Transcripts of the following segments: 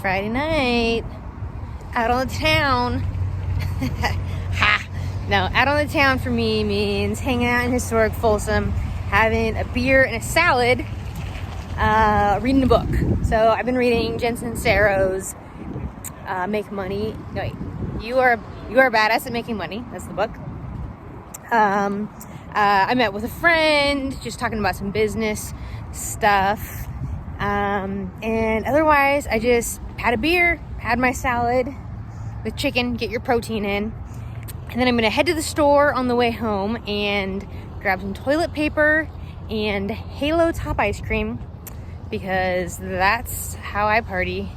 Friday night. Out on the town. Ha! No, out on the town for me means hanging out in historic Folsom, having a beer and a salad, reading a book. So I've been reading SIncero's Make Money. No, wait. You are badass at making money. That's the book. I met with a friend, just talking about some business stuff. And otherwise, I just had a beer, had my salad with chicken, get your protein in. And then I'm going to head to the store on the way home and grab some toilet paper and Halo Top ice cream because that's how I party.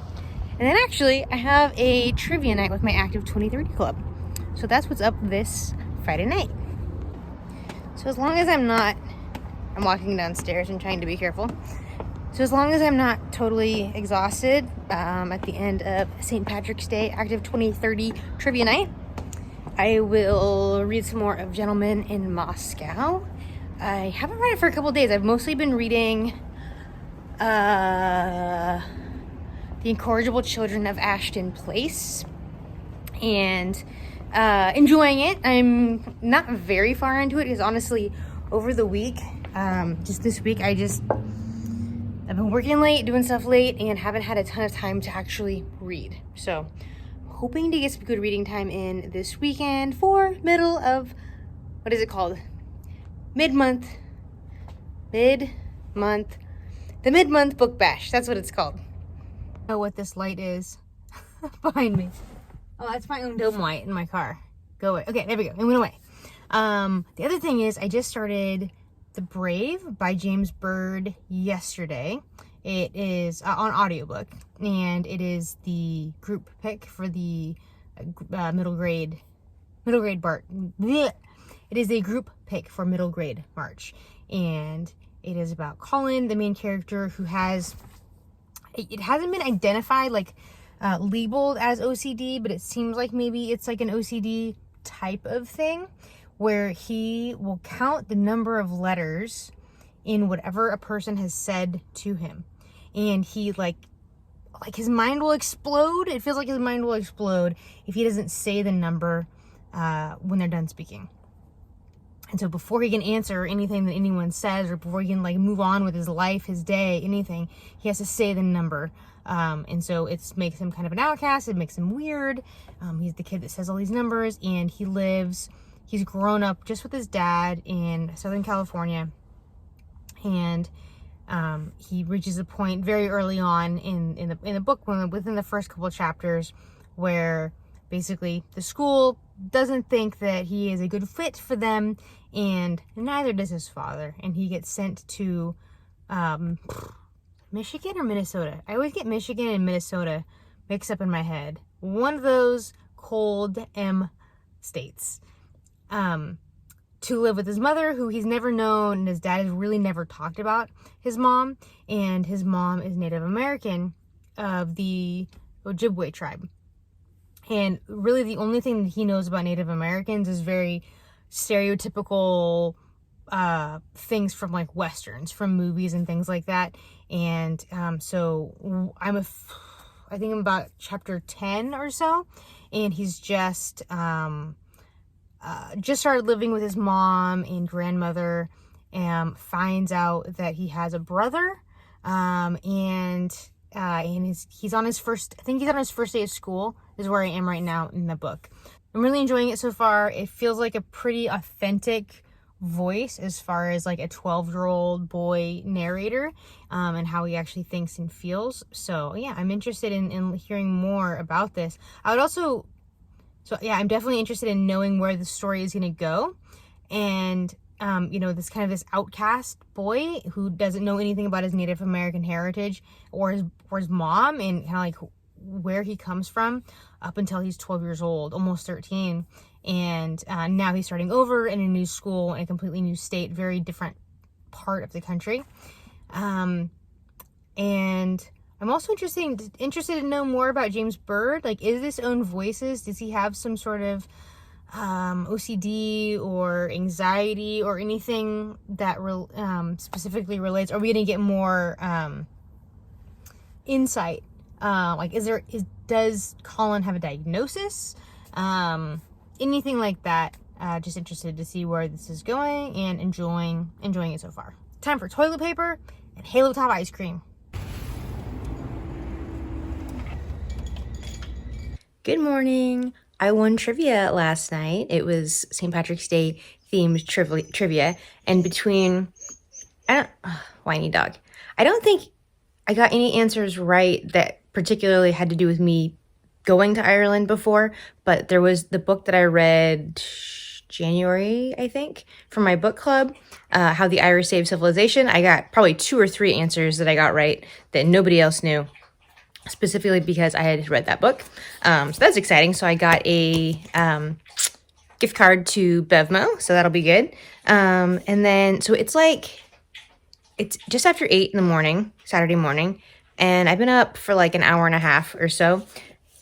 And then actually, I have a trivia night with my Active 2030 club. So that's what's up this Friday night. So as long as I'm walking downstairs and trying to be careful. So as long as I'm not totally exhausted at the end of St. Patrick's Day Active 2030 trivia night, I will read some more of Gentlemen in Moscow. I haven't read it for a couple days. I've mostly been reading The Incorrigible Children of Ashton Place and enjoying it. I'm not very far into it because honestly, over the week, just this week, I've been working late, doing stuff late, and haven't had a ton of time to actually read. So, hoping to get some good reading time in this weekend for middle of, what is it called? Mid-month, the mid-month book bash. That's what it's called. I don't know what this light is behind me. Oh, that's my own dome light in my car. Go away. Okay, there we go. It went away. The other thing is I just started The Brave by James Bird yesterday. It is on audiobook, and it is the group pick for the middle grade Bart. Blech. It is a group pick for middle grade March, and it is about Colin, the main character, who it hasn't been identified, like labeled as OCD, but it seems like maybe it's like an OCD type of thing, where he will count the number of letters in whatever a person has said to him. And he like his mind will explode. It feels like his mind will explode if he doesn't say the number when they're done speaking. And so before he can answer anything that anyone says, or before he can like move on with his life, his day, anything, he has to say the number. And so it makes him kind of an outcast. It makes him weird. He's the kid that says all these numbers, and he's grown up just with his dad in Southern California. And he reaches a point very early on in the book, within the first couple of chapters, where basically the school doesn't think that he is a good fit for them, and neither does his father. And he gets sent to Michigan or Minnesota. I always get Michigan and Minnesota mixed up in my head. One of those cold M states. To live with his mother, who he's never known, and his dad has really never talked about his mom. And his mom is Native American of the Ojibwe tribe. And really the only thing that he knows about Native Americans is very stereotypical things from like Westerns, from movies and things like that. And so I think I'm about chapter 10 or so, and he's just started living with his mom and grandmother, and finds out that he has a brother, and he's on his first day of school is where I am right now in the book. I'm really enjoying it so far. It feels like a pretty authentic voice as far as like a 12-year-old boy narrator, and how he actually thinks and feels. So yeah, I'm interested in hearing more about this. I'm definitely interested in knowing where the story is going to go. And, this outcast boy who doesn't know anything about his Native American heritage or his mom, and kind of like where he comes from up until he's 12 years old, almost 13. And now he's starting over in a new school in a completely new state, very different part of the country. And I'm also interested to know more about James Bird. Like, is this own voices? Does he have some sort of OCD or anxiety or anything that specifically relates? Are we going to get more insight Like, does Colin have a diagnosis? Anything like that. Just interested to see where this is going and enjoying it so far. Time for toilet paper and Halo Top ice cream. Good morning. I won trivia last night. It was St. Patrick's Day themed trivia, and between whiny dog. I don't think I got any answers right that particularly had to do with me going to Ireland before, but there was the book that I read January, I think, from my book club, How the Irish Saved Civilization. I got probably 2 or 3 answers that I got right that nobody else knew, specifically because I had read that book. So that's exciting. So I got a gift card to Bevmo, so that'll be good. And then, so it's just after 8 in the morning, Saturday morning, and I've been up for like an hour and a half or so.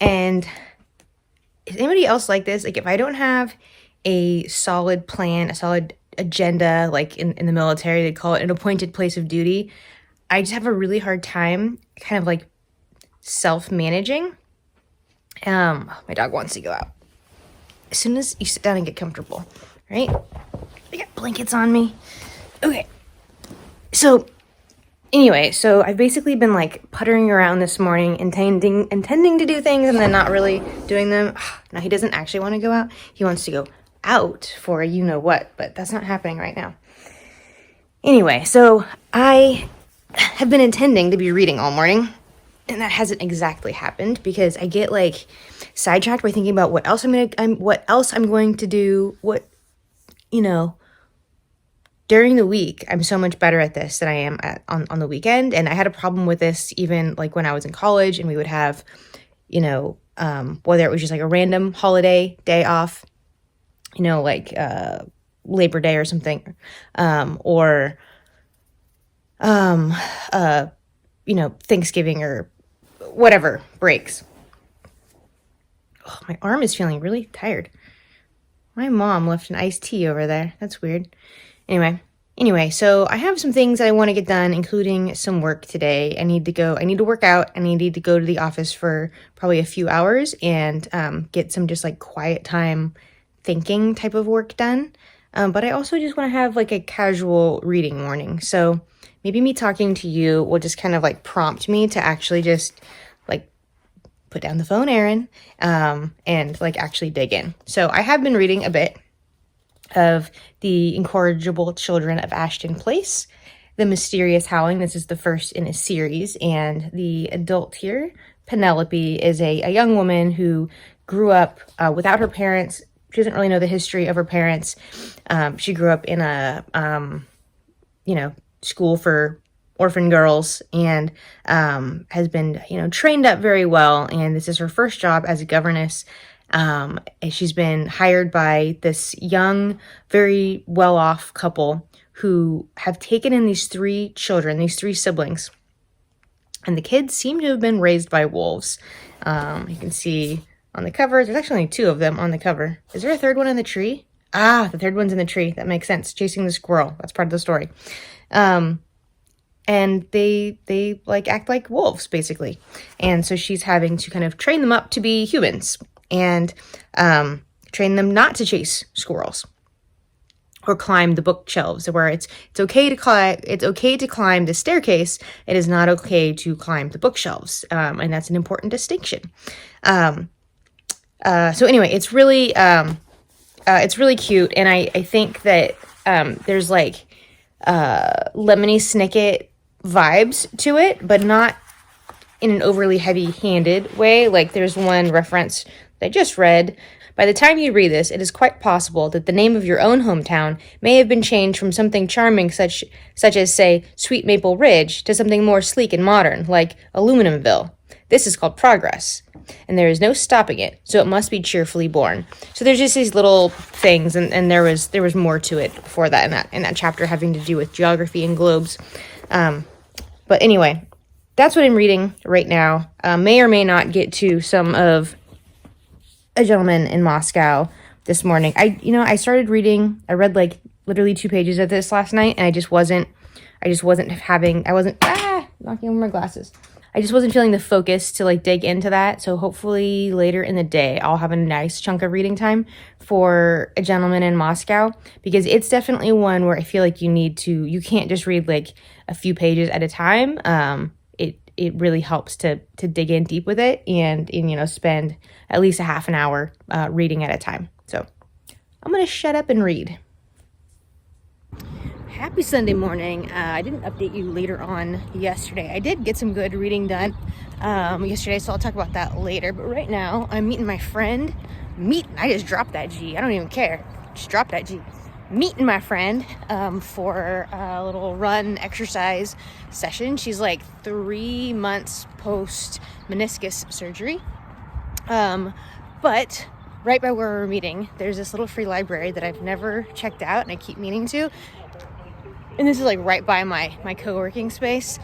And is anybody else like this? Like, if I don't have a solid plan, a solid agenda, like in the military, they call it an appointed place of duty, I just have a really hard time kind of like self-managing. My dog wants to go out. As soon as you sit down and get comfortable, right? I got blankets on me. Okay. So anyway, so I've basically been like puttering around this morning, intending to do things and then not really doing them. Now he doesn't actually want to go out. He wants to go out for you know what, but that's not happening right now. Anyway, so I have been intending to be reading all morning, and that hasn't exactly happened because I get like sidetracked by thinking about what else I'm going to do. During the week, I'm so much better at this than I am on the weekend. And I had a problem with this even like when I was in college, and we would have, whether it was just like a random holiday day off, like Labor Day or something, or Thanksgiving or whatever breaks. Oh, my arm is feeling really tired. My mom left an iced tea over there. That's weird. Anyway, so I have some things that I want to get done, including some work today. I need to work out, and I need to go to the office for probably a few hours and get some just like quiet time thinking type of work done. But I also just want to have like a casual reading morning. So maybe me talking to you will just kind of like prompt me to actually just like put down the phone, Erin, and like actually dig in. So I have been reading a bit of The Incorrigible Children of Ashton Place, The Mysterious Howling. This is the first in a series, and the adult here, Penelope, is a young woman who grew up without her parents. She doesn't really know the history of her parents. She grew up in a, school for orphan girls, and has been, trained up very well. And this is her first job as a governess. She's been hired by this young, very well-off couple who have taken in these 3 children, these 3 siblings. And the kids seem to have been raised by wolves. You can see on the cover, there's actually only 2 of them on the cover. Is there a 3rd one in the tree? Ah, the 3rd one's in the tree. That makes sense. Chasing the squirrel. That's part of the story. And they like act like wolves, basically. And so she's having to kind of train them up to be humans and train them not to chase squirrels or climb the bookshelves, where it's okay to climb the staircase. It is not okay to climb the bookshelves, and that's an important distinction. So anyway, it's really cute, and I think that there's like Lemony Snicket vibes to it, but not in an overly heavy-handed way. Like, there's one reference that I just read. By the time you read this, it is quite possible that the name of your own hometown may have been changed from something charming such as, say, Sweet Maple Ridge, to something more sleek and modern, like Aluminumville. This is called progress, and there is no stopping it, so it must be cheerfully borne. So there's just these little things, and there was more to it before that in that chapter having to do with geography and globes. But anyway, that's what I'm reading right now. May or may not get to some of A Gentleman in Moscow this morning. I started reading. I read like literally 2 pages of this last night, and I wasn't knocking over my glasses. I just wasn't feeling the focus to like dig into that. So hopefully later in the day, I'll have a nice chunk of reading time for A Gentleman in Moscow, because it's definitely one where I feel like you can't just read like a few pages at a time. It really helps to dig in deep with it and spend at least a half an hour reading at a time. So I'm going to shut up and read. Happy Sunday morning. I didn't update you later on yesterday. I did get some good reading done yesterday, so I'll talk about that later. But right now, I'm meeting my friend. I just dropped that G. I don't even care. Just dropped that G. Meeting my friend for a little run exercise session. She's like 3 months post meniscus surgery. But right by where we're meeting, there's this little free library that I've never checked out and I keep meaning to. And this is like right by my co-working space.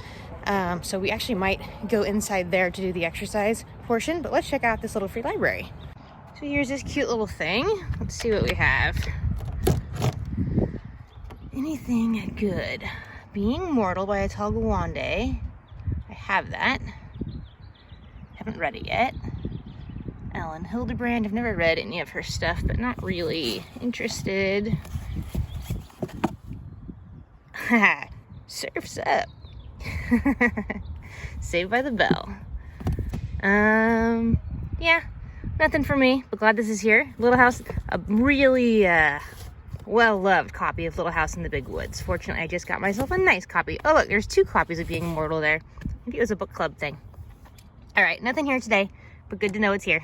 So we actually might go inside there to do the exercise portion, but let's check out this little free library. So here's this cute little thing. Let's see what we have. Anything good? Being Mortal by Atal Gawande. I have that. Haven't read it yet. Ellen Hildebrand. I've never read any of her stuff, but not really interested. Surf's Up. Saved by the Bell. Yeah, nothing for me, but glad this is here. Little House, a really well-loved copy of Little House in the Big Woods. Fortunately, I just got myself a nice copy. Oh, look, there's 2 copies of Being Immortal there. Maybe it was a book club thing. All right, nothing here today, but good to know it's here.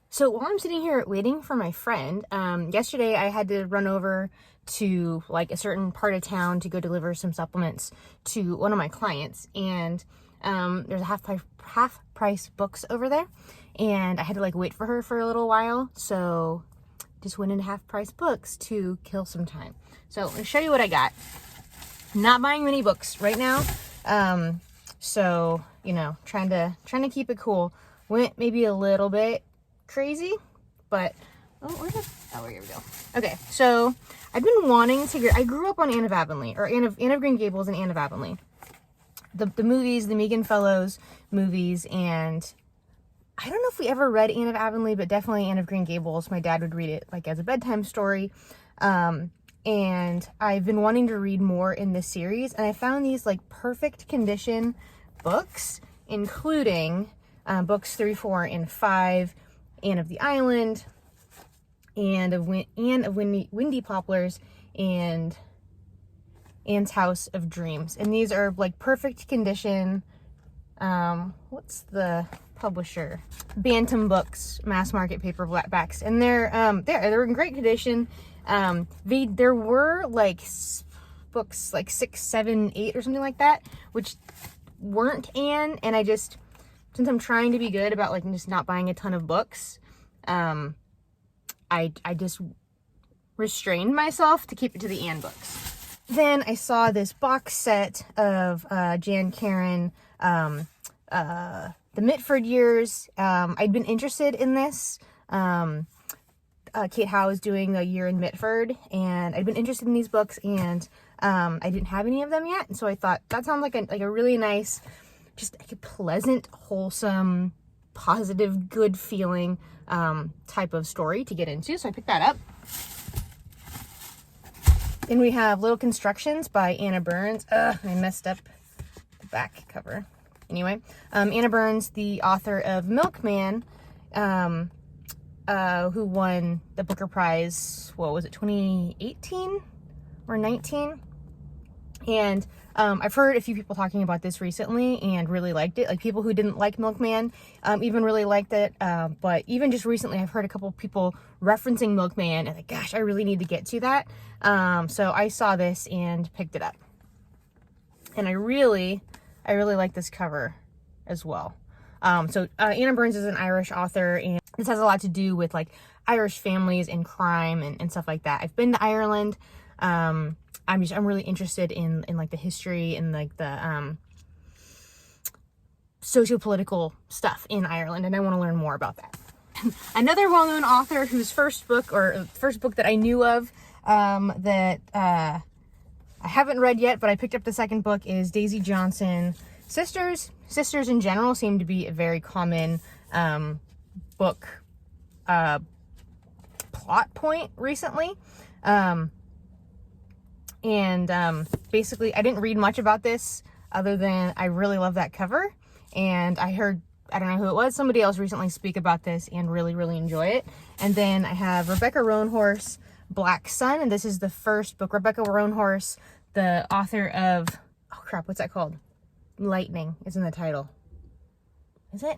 So while I'm sitting here waiting for my friend, yesterday I had to run over to like a certain part of town to go deliver some supplements to one of my clients, and there's a half price books over there, and I had to like wait for her for a little while, so just went into half price books to kill some time. So I'll show you what I got. Not buying many books right now, so trying to keep it cool. Went maybe a little bit crazy, but here we go. Okay, so I've been wanting to I grew up on Anne of Avonlea, or Anne of Green Gables and Anne of Avonlea. The movies, the Megan Fellows movies, and I don't know if we ever read Anne of Avonlea, but definitely Anne of Green Gables. My dad would read it like as a bedtime story. And I've been wanting to read more in this series, and I found these like perfect condition books, including books 3, 4, and 5, Anne of the Island, Anne of Windy Poplars, and Anne's House of Dreams. And these are like perfect condition. What's the publisher? Bantam Books, mass market paperbacks, and they're in great condition. There were like books like 6, 7, 8 or something like that, which weren't Anne, and since I'm trying to be good about like just not buying a ton of books, I just restrained myself to keep it to the Anne books. Then I saw this box set of Jan Karen, the Mitford years. I'd been interested in this. Kate Howe is doing a year in Mitford, and I'd been interested in these books, and I didn't have any of them yet, and so I thought that sounds like a really nice, just like a pleasant, wholesome, positive, good feeling type of story to get into, so I picked that up. Then we have Little Constructions by Anna Burns. I messed up the back cover. Anyway, Anna Burns, the author of Milkman, who won the Booker Prize, 2018 or 19? And I've heard a few people talking about this recently and really liked it. Like people who didn't like Milkman even really liked it. But even just recently, I've heard a couple of people referencing Milkman and like, gosh, I really need to get to that. So I saw this and picked it up. And I really like this cover as well. So Anna Burns is an Irish author, and this has a lot to do with like Irish families and crime and stuff like that. I've been to Ireland. I'm really interested in like the history and like the socio-political stuff in Ireland, and I want to learn more about that. Another well-known author whose first book that I knew of that I haven't read yet, but I picked up the second book, is Daisy Johnson, Sisters in general seem to be a very common book plot point recently. Basically, I didn't read much about this other than I really love that cover. And I heard, I don't know who it was, somebody else recently speak about this and really, really enjoy it. And then I have Rebecca Roanhorse, Black Sun. And this is the first book. Rebecca Roanhorse, the author of, oh crap, what's that called? Lightning is in the title. Is it?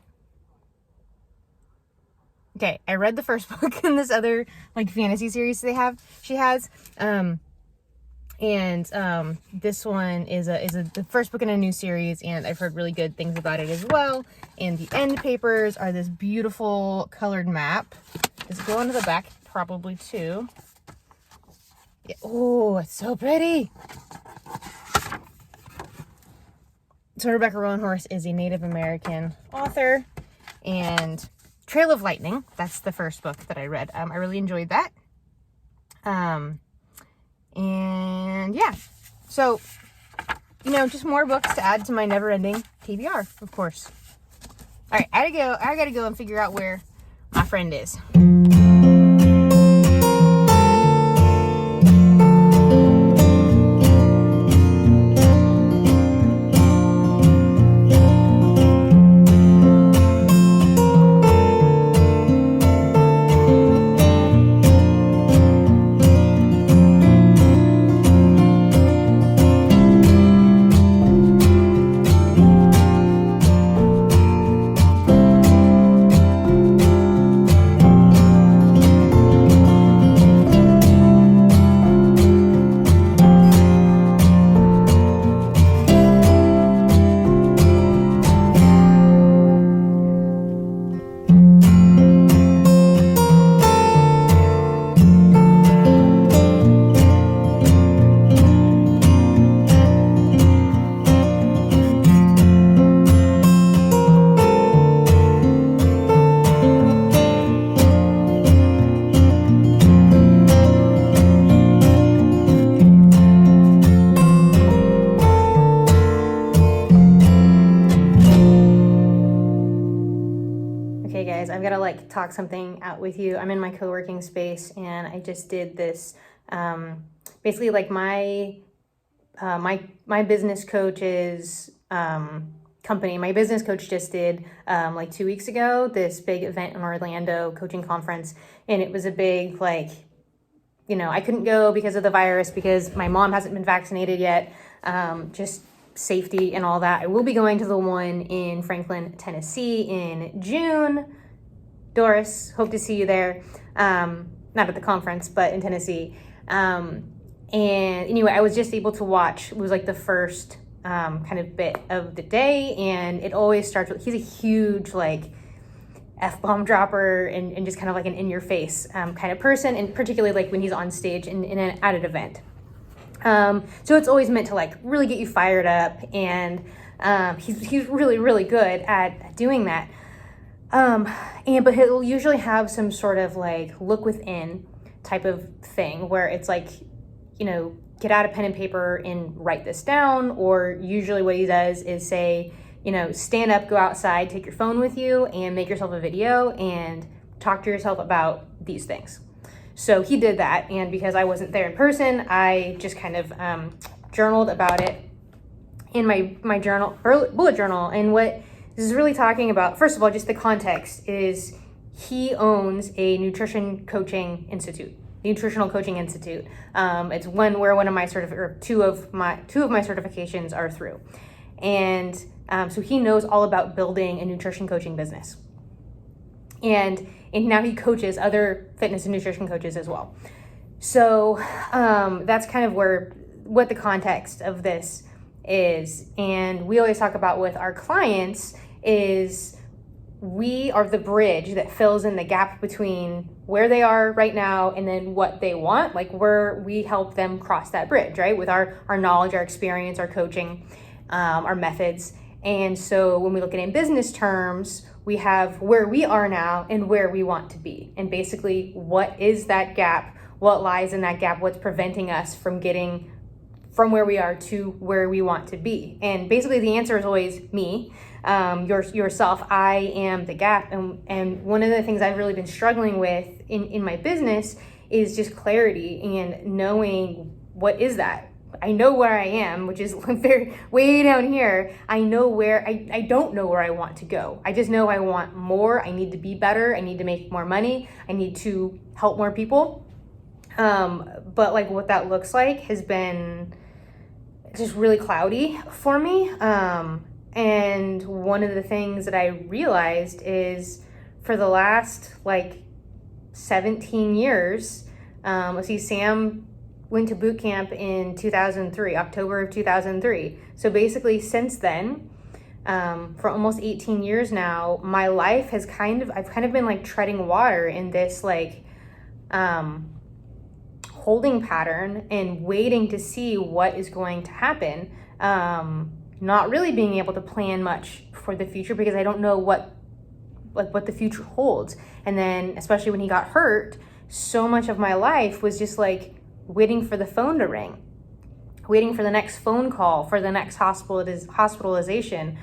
Okay, I read the first book in this other like fantasy series she has. This one is the first book in a new series, and I've heard really good things about it as well. And the end papers are this beautiful colored map. Does it go onto the back? Probably too. Yeah. Oh, it's so pretty. So Rebecca Roanhorse is a Native American author, and Trail of Lightning, that's the first book that I read. I really enjoyed that. And yeah, so, you know, just more books to add to my never-ending TBR, of course. All right, I gotta go and figure out where my friend is. Talk something out with you. I'm in my co-working space, and I just did this basically like my business coach's company. My business coach just did like 2 weeks ago this big event in Orlando, coaching conference, and it was a big, like, you know, I couldn't go because of the virus because my mom hasn't been vaccinated yet, just safety and all that. I will be going to the one in Franklin, Tennessee in June. Doris, hope to see you there. Not at the conference, but in Tennessee. And anyway, I was just able to watch. It was like the first kind of bit of the day, and it always starts with, he's a huge like F-bomb dropper and just kind of like an in-your-face kind of person, and particularly like when he's on stage at an event. So it's always meant to like really get you fired up, and he's really, really good at doing that. But he'll usually have some sort of like look within type of thing where it's like, you know, get out a pen and paper and write this down. Or usually what he does is say, you know, stand up, go outside, take your phone with you and make yourself a video and talk to yourself about these things. So he did that. And because I wasn't there in person, I just kind of, journaled about it in my journal, or bullet journal. And what this is really talking about, first of all, just the context is he owns a nutritional coaching institute. It's one where one of my two of my certifications are through. And so he knows all about building a nutrition coaching business. And now he coaches other fitness and nutrition coaches as well. So that's kind of what the context of this is. And we always talk about with our clients is we are the bridge that fills in the gap between where they are right now and then what they want. Like we help them cross that bridge, right? With our knowledge, our experience, our coaching, our methods. And so when we look at it in business terms, we have where we are now and where we want to be. And basically, what is that gap? What lies in that gap? What's preventing us from getting from where we are to where we want to be. And basically the answer is always me, yourself. I am the gap. And one of the things I've really been struggling with in my business is just clarity and knowing what is that. I know where I am, which is very way down here. I know where I don't know where I want to go. I just know I want more. I need to be better. I need to make more money. I need to help more people. But like what that looks like has been just really cloudy for me. And one of the things that I realized is for the last like 17 years, let's see, Sam went to boot camp in 2003, October of 2003. So basically since then, for almost 18 years now, my life has I've kind of been like treading water in this like, holding pattern and waiting to see what is going to happen. Not really being able to plan much for the future because I don't know what the future holds. And then especially when he got hurt, so much of my life was just like waiting for the phone to ring, waiting for the next phone call, for the next hospitalization.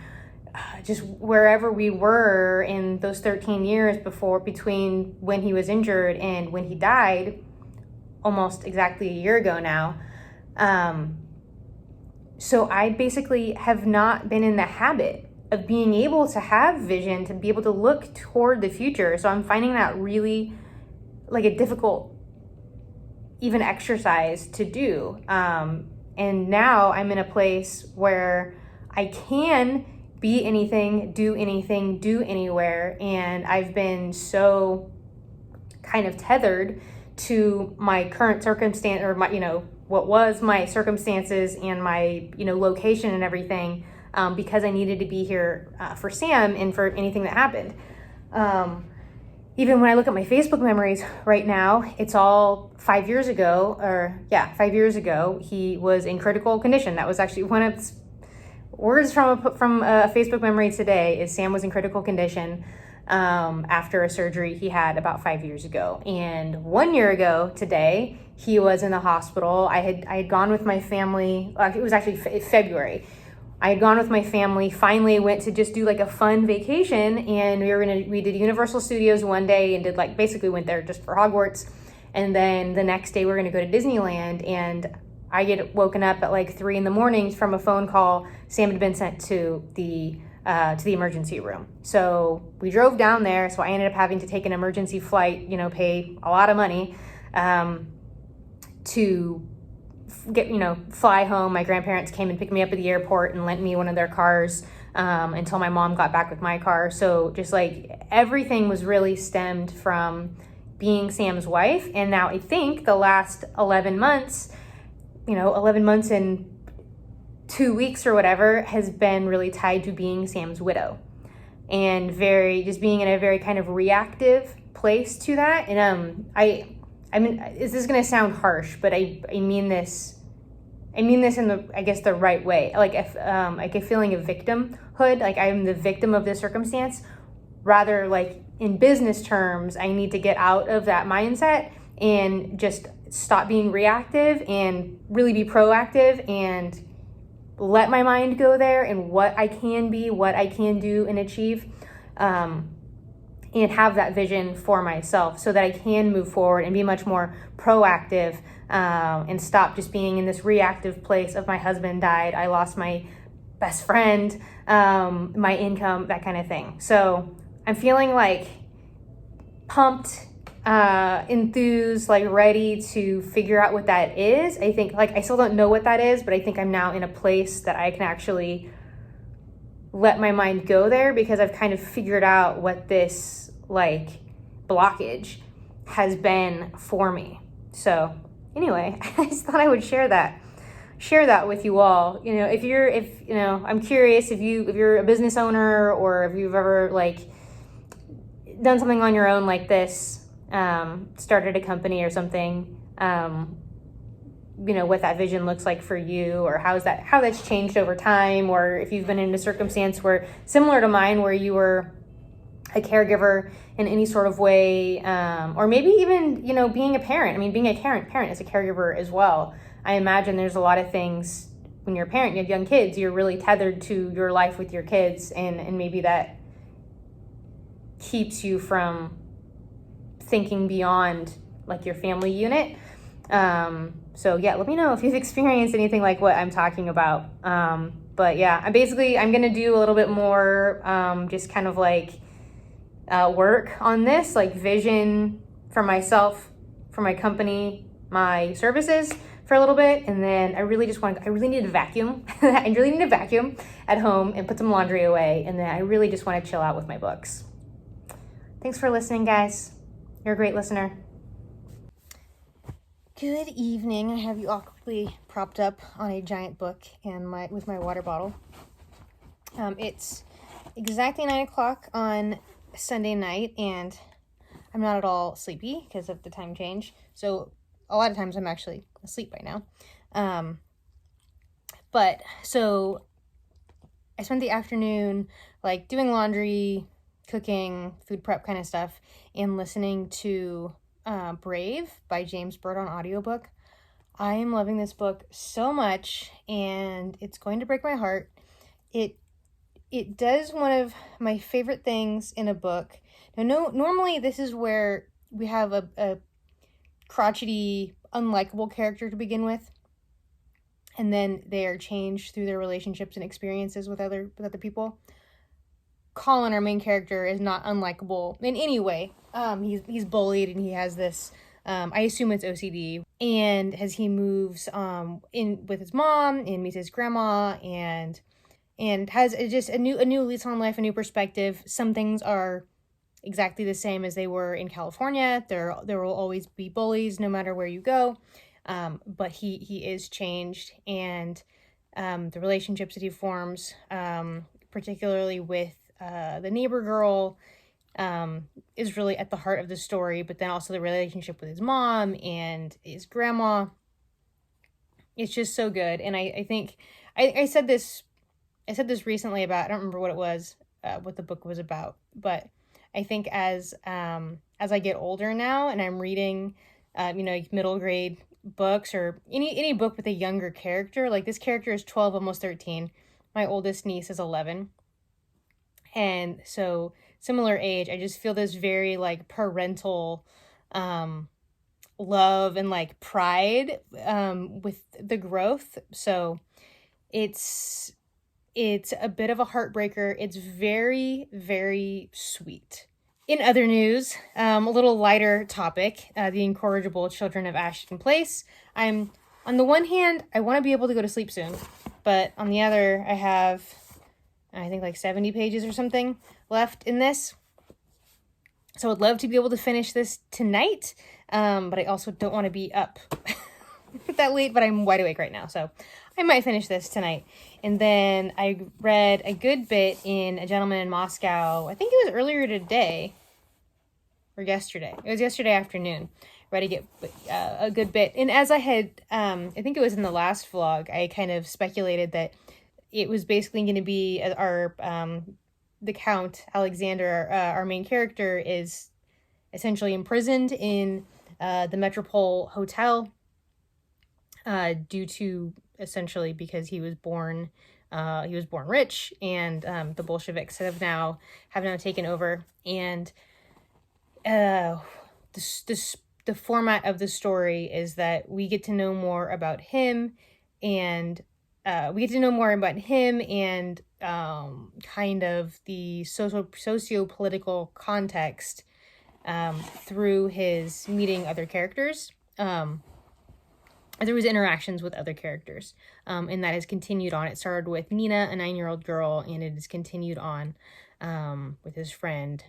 Just wherever we were in those 13 years between when he was injured and when he died, almost exactly a year ago now. So I basically have not been in the habit of being able to have vision, to be able to look toward the future. So I'm finding that really like a difficult even exercise to do. And now I'm in a place where I can be anything, do anywhere. And I've been so kind of tethered to my current circumstance, or my, what was my circumstances and my, location and everything, because I needed to be here for Sam and for anything that happened. Even when I look at my Facebook memories right now, it's all 5 years ago, 5 years ago, he was in critical condition. That was actually one of the words from a Facebook memory today is Sam was in critical condition after a surgery he had about 5 years ago. And 1 year ago today, he was in the hospital. I had gone with my family. It was actually February. I had gone with my family, finally went to just do like a fun vacation, and we did Universal Studios one day and basically went there just for Hogwarts. And then the next day we're gonna go to Disneyland, and I get woken up at like 3 a.m. from a phone call. Sam had been sent to the emergency room. So we drove down there. So I ended up having to take an emergency flight, pay a lot of money to get, fly home. My grandparents came and picked me up at the airport and lent me one of their cars until my mom got back with my car. So just like everything was really stemmed from being Sam's wife. And now I think the last 11 months, 11 months and 2 weeks or whatever has been really tied to being Sam's widow, and just being in a very kind of reactive place to that. And I mean, this is gonna sound harsh, but I mean this in the right way. Like a feeling of victimhood, like I'm the victim of this circumstance. Rather, like in business terms, I need to get out of that mindset and just stop being reactive and really be proactive and let my mind go there and what I can be, what I can do and achieve, and have that vision for myself so that I can move forward and be much more proactive, and stop just being in this reactive place of my husband died, I lost my best friend, my income, that kind of thing. So I'm feeling like pumped, enthused, like ready to figure out what that is. I think I still don't know what that is, but I think I'm now in a place that I can actually let my mind go there, because I've kind of figured out what this blockage has been for me. So anyway, I just thought I would share that with you all. I'm curious if you're a business owner, or if you've ever done something on your own like this, started a company or something, what that vision looks like for you, or how that's changed over time, or if you've been in a circumstance where similar to mine, where you were a caregiver in any sort of way, or maybe even, being a parent. I mean, being a parent is a caregiver as well. I imagine there's a lot of things when you're a parent, you have young kids, you're really tethered to your life with your kids, and maybe that keeps you from thinking beyond like your family unit. So yeah, let me know if you've experienced anything like what I'm talking about. But yeah, I'm gonna do a little bit more just kind of like work on this, like vision for myself, for my company, my services for a little bit, and then I really need to vacuum. I really need to vacuum at home and put some laundry away, and then I really just want to chill out with my books. Thanks for listening, guys. You're a great listener. Good evening. I have you awkwardly propped up on a giant book and with my water bottle. It's exactly 9 o'clock on Sunday night, and I'm not at all sleepy because of the time change. So a lot of times I'm actually asleep by now. But so I spent the afternoon like doing laundry, cooking, food prep kind of stuff, and listening to Brave by James Bird on audiobook. I am loving this book so much, and it's going to break my heart. It does one of my favorite things in a book. Now, normally this is where we have a crotchety, unlikable character to begin with, and then they are changed through their relationships and experiences with other people. Colin, our main character, is not unlikable in any way. He's bullied, and he has this, I assume it's OCD, and as he moves in with his mom and meets his grandma and has just a new lease on life, a new perspective. Some things are exactly the same as they were in California. There will always be bullies no matter where you go, but he is changed, and the relationships that he forms, particularly with the neighbor girl, is really at the heart of the story, but then also the relationship with his mom and his grandma. It's just so good. And I think I said this recently about, I don't remember what it was, what the book was about, but I think as I get older now and I'm reading middle grade books or any book with a younger character, like this character is 12, almost 13. My oldest niece is 11. And so similar age, I just feel this very like parental love and like pride with the growth. So it's a bit of a heartbreaker. It's very, very sweet. In other news, a little lighter topic, the Incorrigible Children of Ashton Place. On the one hand, I want to be able to go to sleep soon, but on the other, I have, I think like 70 pages or something left in this. So I'd love to be able to finish this tonight, but I also don't want to be up that late, but I'm wide awake right now, so I might finish this tonight. And then I read a good bit in A Gentleman in Moscow. I think it was earlier today or yesterday. It was yesterday afternoon. Read a good bit. And as I had, I think it was in the last vlog, I kind of speculated that it was basically going to be the Count, Alexander, our main character, is essentially imprisoned in the Metropole Hotel due to, essentially because he was born rich, and the Bolsheviks have now taken over, and the format of the story is that we get to know more about him, and kind of the socio-political context through his meeting other characters. There was interactions with other characters, and that has continued on. It started with Nina, a 9-year-old girl, and it has continued on with his friend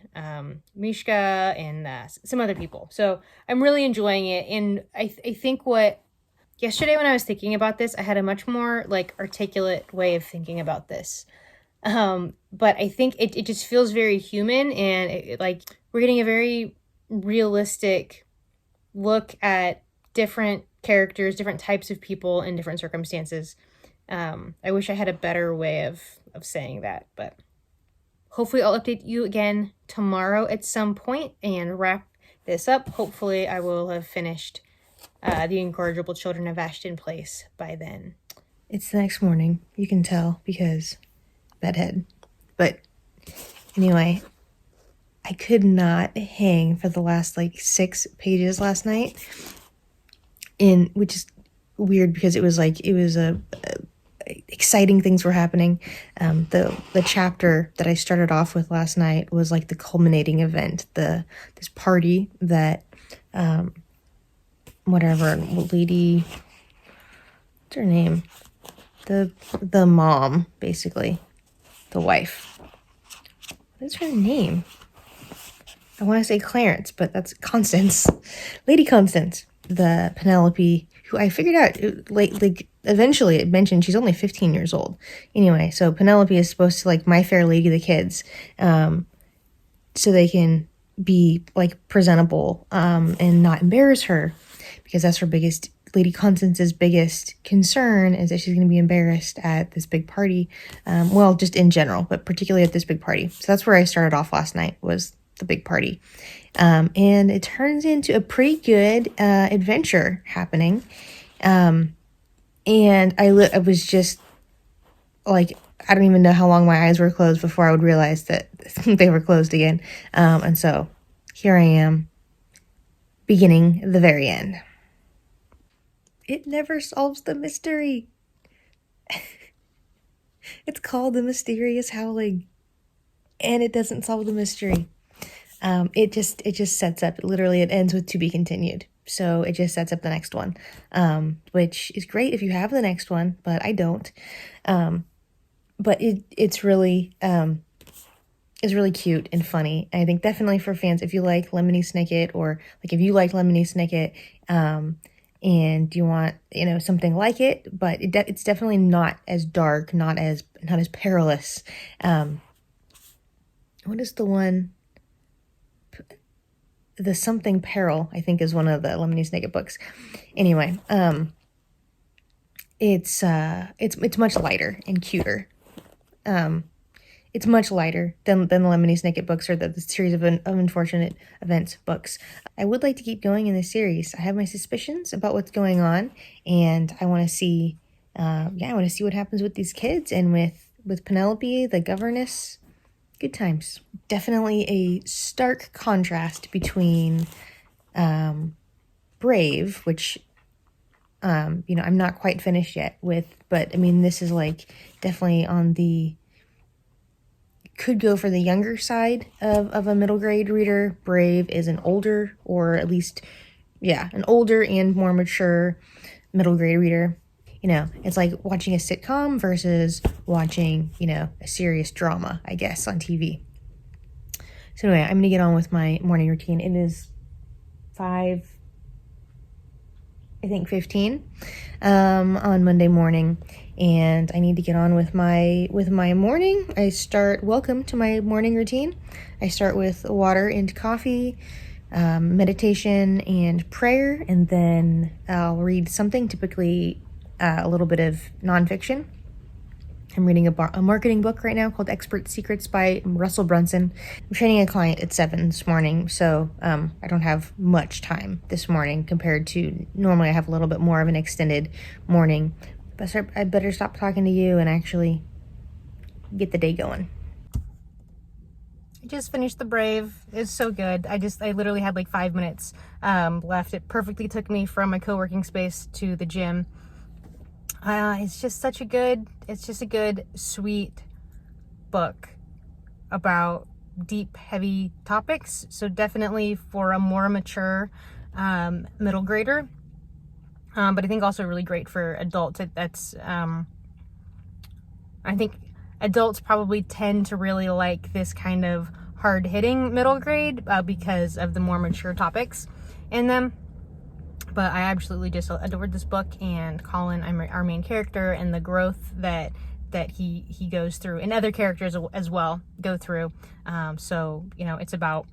Mishka and some other people. So I'm really enjoying it, and I think yesterday when I was thinking about this, I had a much more like articulate way of thinking about this. But I think it just feels very human, and we're getting a very realistic look at different characters, different types of people in different circumstances. I wish I had a better way of saying that, but hopefully I'll update you again tomorrow at some point and wrap this up. Hopefully I will have finished The Incorrigible Children of Ashton place by then. It's the next morning. You can tell because bedhead. But anyway, I could not hang for the last like 6 pages last night, which is weird because it was exciting things were happening. The chapter that I started off with last night was like the culminating event, this party that whatever lady, what's her name, the mom, basically the wife. What is her name? I want to say Clarence, but that's Constance, Lady Constance, the Penelope, who I figured out like eventually it mentioned she's only 15 years old. Anyway, so Penelope is supposed to like My Fair Lady the kids, so they can be like presentable and not embarrass her, because that's her biggest, Lady Constance's biggest concern is that she's going to be embarrassed at this big party. Well, just in general, but particularly at this big party. So that's where I started off last night, was the big party. And it turns into a pretty good adventure happening. And I was just like, I don't even know how long my eyes were closed before I would realize that they were closed again. And so here I am, beginning the very end. It never solves the mystery. It's called The Mysterious Howling, and it doesn't solve the mystery. It just sets up, literally it ends with to be continued. So it just sets up the next one, which is great if you have the next one, but I don't. But it's really cute and funny. I think definitely for fans, if you like Lemony Snicket, or like if you like Lemony Snicket, and you want, something like it, but it's definitely not as dark, not as perilous. What is the one? The Something Peril, I think, is one of the Lemony Snicket books. Anyway, it's much lighter and cuter. It's much lighter than the Lemony Snicket books, or the series of Unfortunate Events books. I would like to keep going in this series. I have my suspicions about what's going on, and I want to see, I want to see what happens with these kids and with Penelope, the governess. Good times. Definitely a stark contrast between Brave, which I'm not quite finished yet with, but I mean, this is like definitely on the, could go for the younger side of a middle grade reader. Brave is an older, or at least, an older and more mature middle grade reader. It's like watching a sitcom versus watching, a serious drama, I guess, on TV. So anyway, I'm going to get on with my morning routine. It is 5:15 on Monday morning, and I need to get on with my morning. Welcome to my morning routine. I start with water and coffee, meditation and prayer, and then I'll read something, typically a little bit of nonfiction. I'm reading a marketing book right now called Expert Secrets by Russell Brunson. I'm training a client at 7 this morning, so I don't have much time this morning compared to normally. I have a little bit more of an extended morning. But I better stop talking to you and actually get the day going. I just finished The Brave. It's so good. I literally had like 5 minutes left. It perfectly took me from my co-working space to the gym. It's just a good, sweet book about deep, heavy topics. So definitely for a more mature middle grader. But I think also really great for adults. I think adults probably tend to really like this kind of hard-hitting middle grade because of the more mature topics in them. But I absolutely just adored this book, and Colin, our main character, and the growth that he goes through, and other characters as well go through. So it's about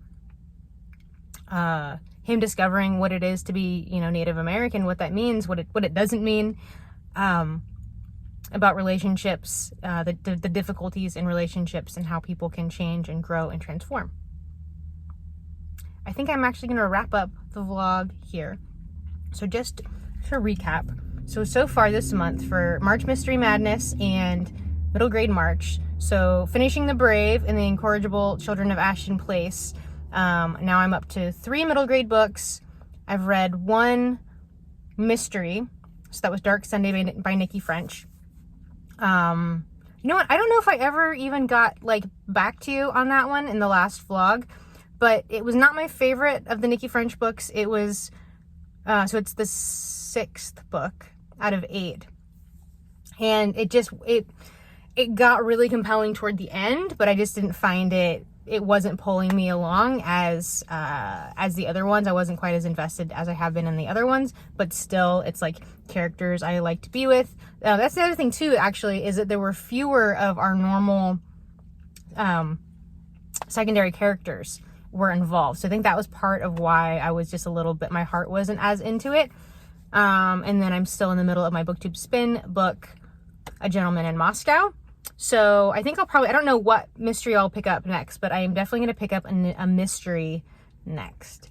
him discovering what it is to be Native American, what that means, what it doesn't mean, about relationships, the difficulties in relationships, and how people can change and grow and transform. I think I'm actually going to wrap up the vlog here. So just to recap, so far this month for March Mystery Madness and Middle Grade March, so finishing The Brave and the Incorrigible Children of Ashton Place. Now I'm up to 3 middle grade books. I've read 1 mystery, so that was Dark Sunday by Nikki French. You know what? I don't know if I ever even got like back to you on that one in the last vlog, but it was not my favorite of the Nikki French books. It was, so it's the 6th book out of 8. And it got really compelling toward the end, but I just didn't find it wasn't pulling me along as the other ones. I wasn't quite as invested as I have been in the other ones, but still, it's like characters I like to be with. That's the other thing too, actually, is that there were fewer of our normal secondary characters were involved. So I think that was part of why I was just a little bit, my heart wasn't as into it. And then I'm still in the middle of my Booktube Spin book, A Gentleman in Moscow. So I think I don't know what mystery I'll pick up next, but I am definitely going to pick up a mystery next.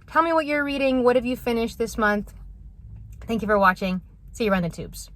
Tell me what you're reading. What have you finished this month? Thank you for watching. See you around the tubes.